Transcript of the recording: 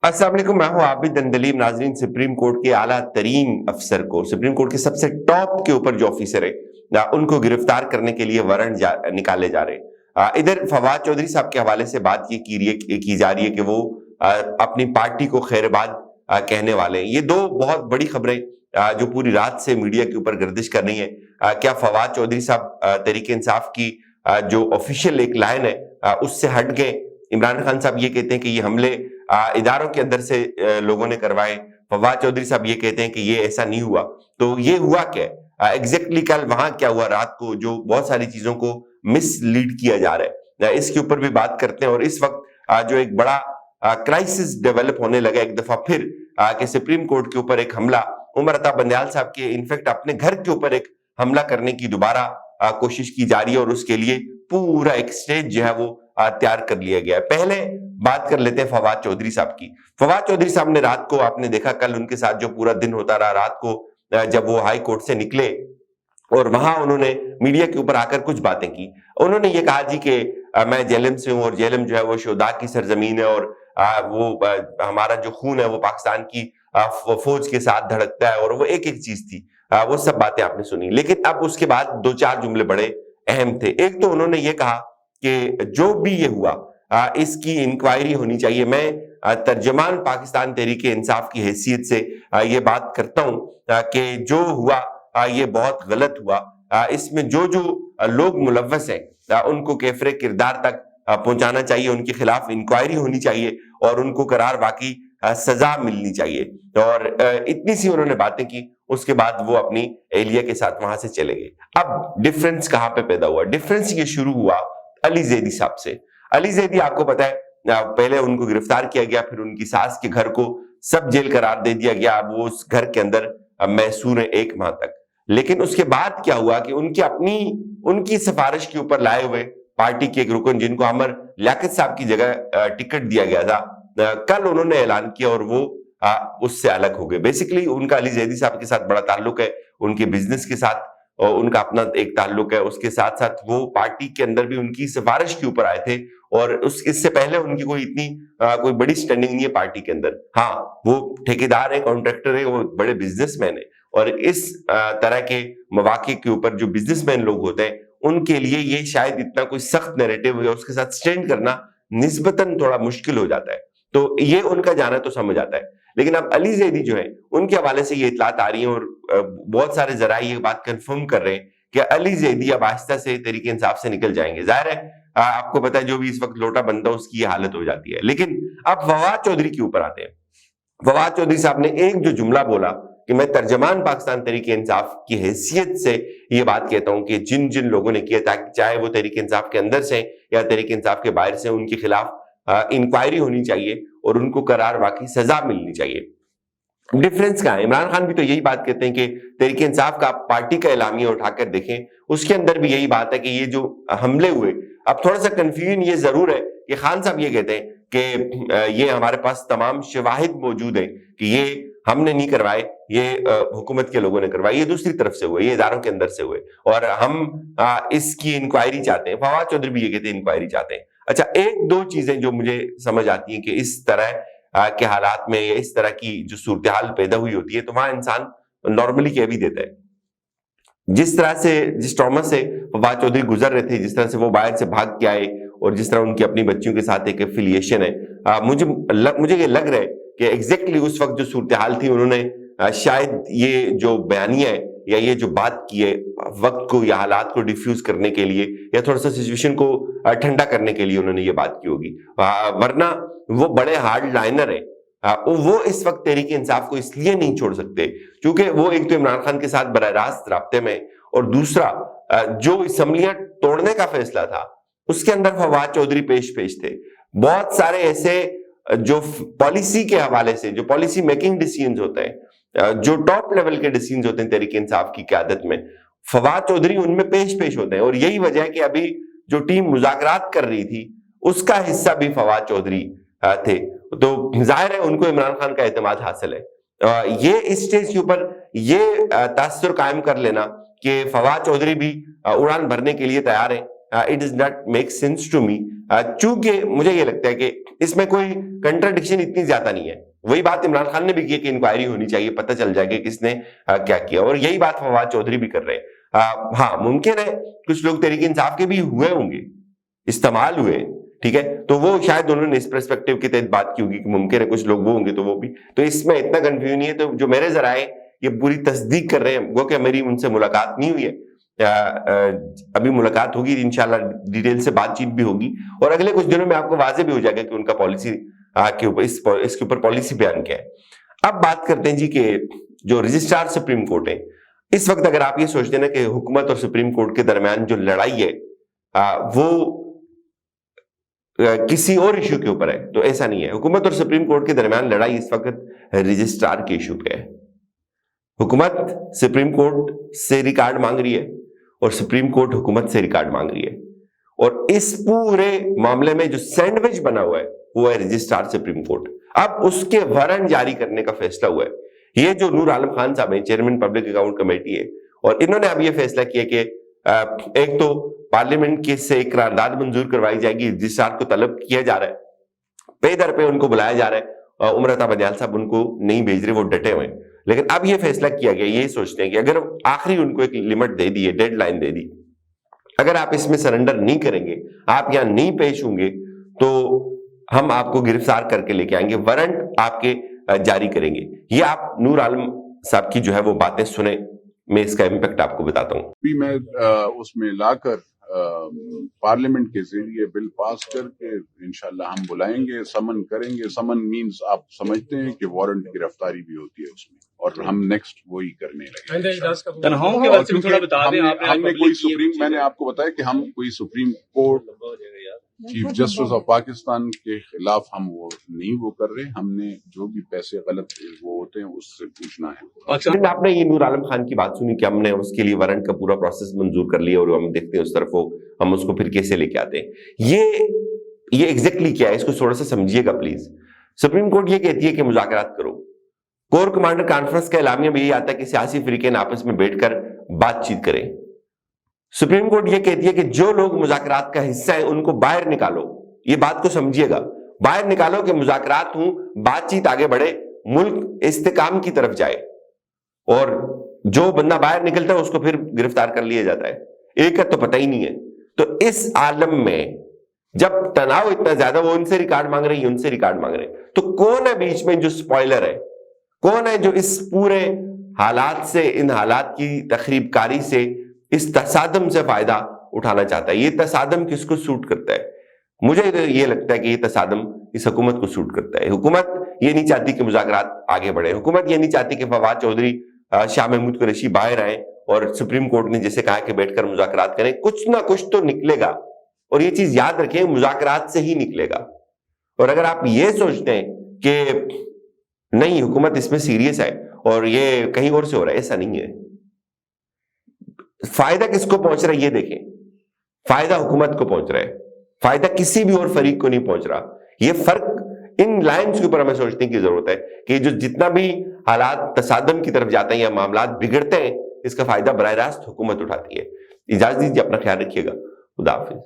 अस्सलाम वालेकुम, मैं हूं आबिद दंदलीब। नाजरीन, सुप्रीम कोर्ट के आला तरीन अफसर को, सुप्रीम कोर्ट के सबसे टॉप के ऊपर जो ऑफिसर है उनको गिरफ्तार करने के लिए वारंट निकाले जा रहे हैं। इधर फवाद चौधरी साहब के हवाले से बात की जा रही है कि वो अपनी पार्टी को खैरबाद कहने वाले हैं। ये दो बहुत बड़ी खबरें जो पूरी रात से मीडिया के ऊपर गर्दिश कर रही है। क्या फवाद चौधरी साहब तहरीक इंसाफ की जो ऑफिशियल एक लाइन है उससे हट गए? इमरान खान साहब ये कहते हैं कि ये हमले इदारों के अंदर से लोगों ने करवाए। फवाद चौधरी साहब ये कहते हैं कि ये ऐसा नहीं हुआ। तो ये हुआ क्या एग्जैक्टली? कल वहां क्या हुआ रात को जो बहुत सारी चीजों को मिसलीड किया जा रहा है, इसके ऊपर भी बात करते हैं। और इस वक्त जो एक बड़ा क्राइसिस डेवलप होने लगा एक दफा फिर कि सुप्रीम कोर्ट के ऊपर एक हमला, उमर अता बंदयाल साहब के इनफैक्ट अपने घर के ऊपर एक हमला करने की दोबारा कोशिश की जा रही है और उसके लिए पूरा एक स्टेज जो है वो तैयार कर लिया गया है। पहले बात कर लेते हैं फवाद चौधरी साहब की। फवाद चौधरी साहब ने रात को, आपने देखा कल उनके साथ जो पूरा दिन होता रहा, रात को जब वो हाई कोर्ट से निकले और वहां उन्होंने मीडिया के ऊपर आकर कुछ बातें की। उन्होंने ये कहा जी कि मैं जेलम से हूं और जेलम जो है वो शोदा की सरजमीन है और हमारा जो खून है वो पाकिस्तान की फौज के साथ धड़कता है और वो एक एक चीज थी। वो सब बातें आपने सुनी, लेकिन अब उसके बाद दो चार जुमले बड़े अहम थे। एक तो उन्होंने ये कहा कि जो भी ये हुआ इसकी इंक्वायरी होनी चाहिए। मैं तर्जमान पाकिस्तान तहरीक इंसाफ की हैसियत से ये बात करता हूं कि जो हुआ ये बहुत गलत हुआ। इसमें जो जो लोग मुलव्वस हैं उनको कैफरे किरदार तक पहुंचाना चाहिए, उनके खिलाफ इंक्वायरी होनी चाहिए और उनको करार वाकई सजा मिलनी चाहिए। और इतनी सी उन्होंने बातें की, उसके बाद वो अपनी एहलिया के साथ वहां से चले गए। अब डिफरेंस कहां पे पैदा हुआ? डिफरेंस ये शुरू हुआ अली जैदी साहब से। अली जैदी आपको पता है पहले उनको गिरफ्तार किया गया, फिर उनकी सास के घर को सब जेल करार दे दिया गया। अब वो उस घर के अंदर महसूर है 1 माह तक। लेकिन उसके बाद क्या हुआ कि उनकी सिफारिश के ऊपर लाए हुए पार्टी के एक रुकन जिनको अमर लियाकत साहब की जगह टिकट दिया गया था, कल उन्होंने ऐलान किया और वो उससे अलग हो गए। बेसिकली उनका अली जैदी साहब के साथ बड़ा ताल्लुक है, उनके बिजनेस के साथ और उनका अपना एक ताल्लुक है। उसके साथ साथ वो पार्टी के अंदर भी उनकी सिफारिश के ऊपर आए थे और इससे पहले उनकी कोई बड़ी स्टैंडिंग नहीं है पार्टी के अंदर। हाँ, वो ठेकेदार है, कॉन्ट्रैक्टर है, वो बड़े बिजनेसमैन है। और इस तरह के मौके के ऊपर जो बिजनेसमैन लोग होते हैं उनके लिए ये शायद इतना कोई सख्त नैरेटिव या उसके साथ स्टैंड करना निस्बतन थोड़ा मुश्किल हो जाता है। तो ये उनका जाना तो समझ आता है। लेकिन अब अली जैदी जो है उनके हवाले से ये इतलात आ रही है और बहुत सारे जराए ये बात कंफर्म कर रहे हैं कि अली जैदी अब आहिस्ता से तहरीक इंसाफ से निकल जाएंगे। जाहिर है आपको पता है जो भी इस वक्त लोटा बनता है उसकी ये हालत हो जाती है। लेकिन अब फवाद चौधरी के ऊपर आते हैं। फवाद चौधरी साहब ने एक जो जुमला बोला कि मैं तर्जमान पाकिस्तान तहरीक इंसाफ की हैसियत से ये बात कहता हूं कि जिन जिन लोगों ने किया, ताकि चाहे वो तहरीक इंसाफ के अंदर से या तहरीक इंसाफ के बाहर से, उनके खिलाफ इंक्वायरी होनी चाहिए और उनको करार वाकई सजा मिलनी चाहिए। डिफरेंस क्या है? इमरान खान भी तो यही बात कहते हैं कि तहरीक इंसाफ का पार्टी का एलामिया उठाकर देखें, उसके अंदर भी यही बात है कि ये जो हमले हुए, अब थोड़ा सा कंफ्यूजन ये जरूर है कि खान साहब ये कहते हैं कि ये हमारे पास तमाम शवाहिद मौजूद है कि ये हमने नहीं करवाए, ये हुकूमत के लोगों ने करवाए, ये दूसरी तरफ से हुए, ये इदारों के अंदर से हुए और हम इसकी इंक्वायरी चाहते हैं। फवाद चौधरी भी ये कहते हैं इंक्वायरी चाहते हैं। अच्छा, एक दो चीजें जो मुझे समझ आती हैं कि इस तरह के हालात में या इस तरह की जो सूरत हाल पैदा हुई होती है तो वहां इंसान नॉर्मली कह भी देता है। जिस ट्रॉमा से फवाद चौधरी गुजर रहे थे, जिस तरह से वो बाहर से भाग के आए और जिस तरह उनकी अपनी बच्चियों के साथ एक एफिलिएशन है, मुझे ये लग रहा है कि एग्जैक्टली उस वक्त जो सूरत हाल थी उन्होंने शायद ये जो बयानिया है या ये जो बात की है वक्त को या हालात को डिफ्यूज करने के लिए या थोड़ा सा सिचुएशन को ठंडा करने के लिए उन्होंने ये बात की होगी। वरना वो बड़े हार्ड लाइनर है। वो इस वक्त तहरीक इंसाफ को इसलिए नहीं छोड़ सकते क्योंकि वो एक तो इमरान खान के साथ बराह रास्त राब्ते में और दूसरा जो असम्बलियां तोड़ने का फैसला था उसके अंदर फवाद चौधरी पेश थे। बहुत सारे ऐसे जो पॉलिसी के हवाले से, जो पॉलिसी मेकिंग डिसीजंस होते हैं, जो टॉप लेवल के डिसीजंस होते हैं तहरीक इंसाफ की क़यादत में, फवाद चौधरी उनमें पेश होते हैं। और यही वजह है कि अभी जो टीम मुज़ाकरात कर रही थी उसका हिस्सा भी फवाद चौधरी थे। तो जाहिर है उनको इमरान खान का एतमाद हासिल है। ये इस स्टेज के ऊपर ये तासुर कायम कर लेना कि फवाद चौधरी भी उड़ान भरने के लिए तैयार है it does not make sense to me, چونکہ مجھے یہ لگتا ہے کہ اس میں کوئی کنٹراڈکشن اتنی زیادہ نہیں ہے. وہی بات عمران خان نے بھی کی کہ انکوائری ہونی چاہیے، پتہ چل جائے کہ کس نے کیا کیا، اور یہی بات فواد چودھری بھی کر رہے ہیں. ہاں ممکن ہے کچھ لوگ تحریک انصاف کے بھی ہوئے ہوں گے، استعمال ہوئے، ٹھیک ہے، تو وہ شاید انہوں نے اس پرسپیکٹو کے تحت بات کی ہوگی کہ ممکن ہے کچھ لوگ وہ ہوں گے تو وہ بھی. تو اس میں اتنا کنفیوژن نہیں ہے. تو جو میرے ذرائع یہ پوری تصدیق کر رہے ہیں، گو کہ میری ان سے ملاقات نہیں ہوئی ہے، ابھی ملاقات ہوگی انشاءاللہ، ڈیٹیل سے بات چیت بھی ہوگی، اور اگلے کچھ دنوں میں آپ کو واضح بھی ہو جائے گا کہ ان کا پالیسی کے اوپر اس کے اوپر پالیسی بیان کیا ہے. اب بات کرتے ہیں جی کہ جو رجسٹرار سپریم کورٹ ہے، اس وقت اگر آپ یہ سوچتے ہیں نا کہ حکومت اور سپریم کورٹ کے درمیان جو لڑائی ہے وہ کسی اور ایشو کے اوپر ہے، تو ایسا نہیں ہے. حکومت اور سپریم کورٹ کے درمیان لڑائی اس وقت رجسٹرار کے ایشو پہ ہے. حکومت سپریم کورٹ سے ریکارڈ مانگ رہی ہے اور سپریم کورٹ حکومت سے ریکارڈ مانگ رہی ہے، اور اس پورے معاملے میں جو سینڈوچ بنا ہوا ہے وہ ہے رجسٹرار سپریم کورٹ. اب اس کے وارنٹ جاری کرنے کا فیصلہ ہوا ہے. یہ جو نور عالم خان صاحب ہیں، چیئرمین پبلک اکاؤنٹ کمیٹی ہے، اور انہوں نے اب یہ فیصلہ کیا کہ ایک تو پارلیمنٹ کے سے ایک قرارداد منظور کروائی جائے گی، رجسٹرار کو طلب کیا جا رہا ہے، پے در پہ ان کو بلایا جا رہا ہے. عمر عطا بندیال صاحب ان کو نہیں بھیج رہے، وہ ڈٹے ہوئے ہیں. لیکن اب یہ فیصلہ کیا گیا، یہ سوچتے ہیں کہ اگر آخری ان کو ایک لمٹ دے دی ہے، ڈیڈ لائن دے دی، اگر آپ اس میں سرنڈر نہیں کریں گے، آپ یہاں نہیں پیش ہوں گے، تو ہم آپ کو گرفتار کر کے لے کے آئیں گے، وارنٹ آپ کے جاری کریں گے. یہ آپ نور عالم صاحب کی جو ہے وہ باتیں سنیں، میں اس کا امپیکٹ آپ کو بتاتا ہوں. میں اس میں لا کر پارلیمنٹ کے ذریعے بل پاس کر کے انشاءاللہ ہم بلائیں گے، سمن کریں گے. سمن مینز آپ سمجھتے ہیں کہ وارنٹ گرفتاری بھی ہوتی ہے اس میں، اور ہم نیکسٹ وہی کرنے لگے. تنہاؤں کے بارے میں تھوڑا بتا دیں. ہم نے کوئی سپریم، میں نے آپ کو بتایا کہ ہم کوئی supreme court chief justice of Pakistan کے خلاف ہم وہ نہیں وہ کر رہے. ہم نے جو بھی پیسے غلط وہ ہوتے ہیں اس سے پوچھنا ہے. آپ نے یہ نور عالم خان کی بات سنی کہ ہم نے اس کے لیے وارنٹ کا پورا پروسیس منظور کر لیا، اور ہم دیکھتے ہیں اس طرف ہم اس کو پھر کیسے لے کے آتے ہیں. یہ ایگزیکٹلی کیا ہے، اس کو تھوڑا سا سمجھیے گا پلیز. سپریم کورٹ یہ کہتی ہے کہ مذاکرات کرو. کور کمانڈر کانفرنس کا اعلامیہ بھی یہی آتا ہے کہ سیاسی فریقین آپس میں بیٹھ کر بات چیت کریں. سپریم کورٹ یہ کہتی ہے کہ جو لوگ مذاکرات کا حصہ ہیں ان کو باہر نکالو. یہ بات کو سمجھیے گا، باہر نکالو کہ مذاکرات ہوں، بات چیت آگے بڑھے، ملک استحکام کی طرف جائے. اور جو بندہ باہر نکلتا ہے اس کو پھر گرفتار کر لیا جاتا ہے. ایک کا تو پتہ ہی نہیں ہے. تو اس عالم میں جب تناؤ اتنا زیادہ، وہ ان سے ریکارڈ مانگ رہے ہیں، ان سے ریکارڈ مانگ رہے ہیں، تو کون ہے بیچ میں جو سپوائلر ہے؟ کون ہے جو اس پورے حالات سے، ان حالات کی تخریب کاری سے، اس تصادم سے فائدہ اٹھانا چاہتا ہے؟ یہ تصادم کس کو سوٹ کرتا ہے؟ مجھے یہ لگتا ہے کہ یہ تصادم اس حکومت کو سوٹ کرتا ہے. حکومت یہ نہیں چاہتی کہ مذاکرات آگے بڑھے. حکومت یہ نہیں چاہتی کہ فواد چودھری، شاہ محمود قریشی باہر آئیں اور سپریم کورٹ نے جیسے کہا کہ بیٹھ کر مذاکرات کریں. کچھ نہ کچھ تو نکلے گا، اور یہ چیز یاد رکھیں، مذاکرات سے ہی نکلے گا. اور اگر آپ یہ سوچتے ہیں کہ نہیں حکومت اس میں سیریس ہے اور یہ کہیں اور سے ہو رہا ہے، ایسا نہیں ہے. فائدہ کس کو پہنچ رہا ہے یہ دیکھیں. فائدہ حکومت کو پہنچ رہا ہے، فائدہ کسی بھی اور فریق کو نہیں پہنچ رہا. یہ فرق ان لائنز کے اوپر ہمیں سوچنے کی ضرورت ہے کہ جو جتنا بھی حالات تصادم کی طرف جاتے ہیں یا معاملات بگڑتے ہیں، اس کا فائدہ براہ راست حکومت اٹھاتی ہے. اجازت دیجیے، اپنا خیال رکھیے گا. خدا حافظ.